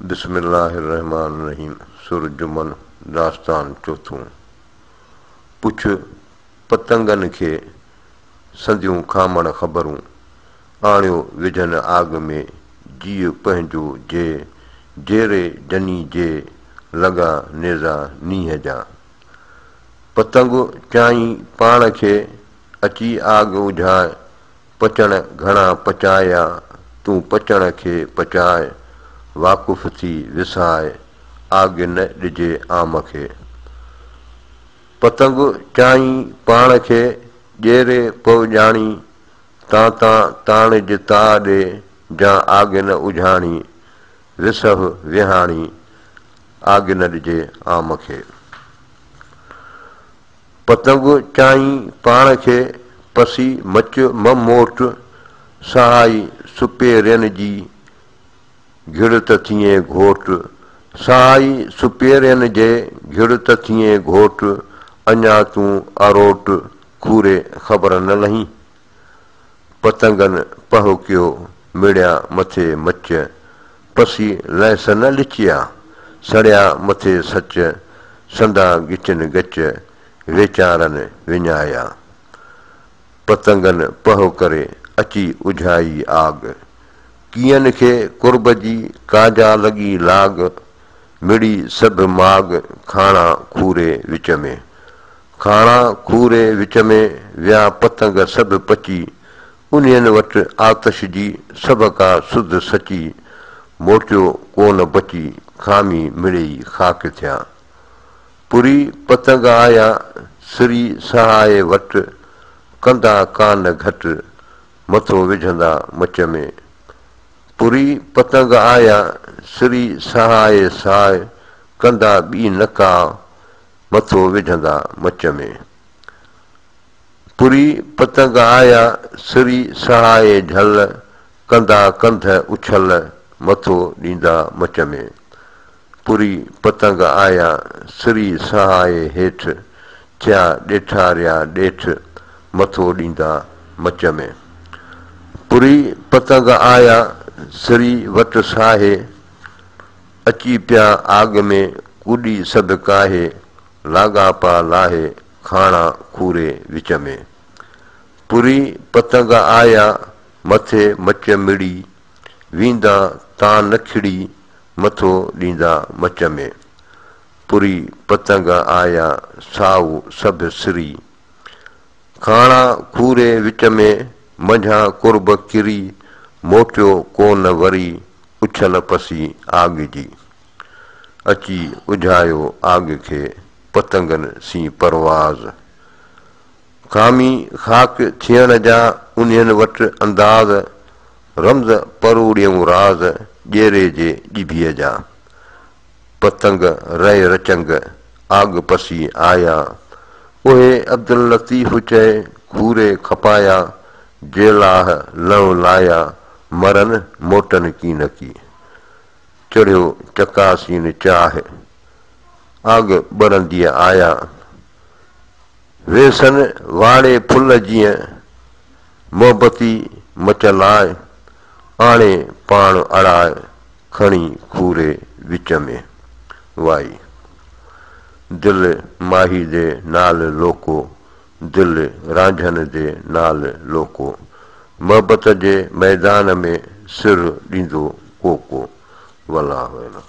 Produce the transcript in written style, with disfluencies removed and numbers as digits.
बिस्मिल्लाहिर्रहमानिर्रहीम। सुर जुमन दास्तान चौथों। पुछ पतंगन खे संदियूं खामण ख़बरूं, आणियो विझन आग में जीउ पंहिंजो जे, जेरे जनी जे लॻा नेज़ा नींहं जा। पतंग चाई पाण खे अची आग उझाए, पचण घणा पचाया तूं पचण खे पचाए, वाक़ुफ़ थी विसाए आग न ॾिजे आम खे। पतंग चाई पाण खे ॼेरे पव ॼाणी, तां ताण जे ता ॾे जा आग न उझाणी, विसह विहाणी आग न ॾिजे आम खे। पतंग चाई पाण खे पसी मच मोट, सहाई सुपेरियन जी घिड़ त थिए घोट, सहाई सुपेरियन जे घिड़ त थिए घोट, अञा तूं अरोट खूरे ख़बर न लहीं। पतंगन पह कयो मिड़िया मथे मच, पसी लहस न लिचिया, सड़िया मथे सच, संदा गिचन गच वेचारन विञाया। पतंगन पह करे अची उझाई आग, कीअन खे कुर्ब जी काजा लॻी लाग, मिड़ी सभु माग खाणा खूरे विच में। खाणा खूरे विच में विया पतंग सभु पची, उन्हनि वटि आतश जी सभ का सुध सची, मोटियो कोन बची खामी मिड़ई ख़ाक थिया। पुरी पतंग आया सिरी सहाय वटि, कंदा कान घटि मथो विझंदा मच में। पुरी पतंग आया सिरी सहाय साय, कंदा ॿी न का मथो विझंदा मच में। पुरी पतंग आया सिरी सहाय झल, कंदा कंध उछल मथो ॾींदा मच में। पुरी पतंग आया सिरी सहाय हेठि, थिया ॾेठारिया ॾेठ मथो ॾींदा मच में। पुरी पतंग आया सिरी वटि साहे, अची पिया आग में कूॾी सभु काहे, लाॻापा लाहे खाणा खूरे विच में। पुरी पतंग आया मथे मच मिड़ी, वींदा तां न खिड़ी मथो ॾींदा मच में। पुरी पतंग आया साऊ सभु सिरी, खाणा खूरे विच में मंझां कुर्ब किरी, मोटियो कोन वरी उछल पसी आग जी। अची उझायो आग खे पतंगन सी परवाज़, खामी ख़ाक थियण जा उन्हनि वटि अंदाज़, रम्ज़ परूड़ियूं राज़ ॼेरे जे ॼिभीअ जा। पतंग रहे रचंग आग पसी आया, उहे अब्दुल लतीफ़ चए खूरे खपाया, जेलाह लव लाया मरन मोटन की न की। चढ़ियो चकासीन चाह आग ॿरंदी आया, वेसन वाड़े फुल जीअं मोहबती मच लाइ, आणे पाण अड़ाए खणी खूरे विच में। वाई दिल माही दे नाल लोको, दिल रांझन दे नाल लोको, मोहबत जे मैदान में सिर ॾींदो कोको। वल्लाहु अहलम।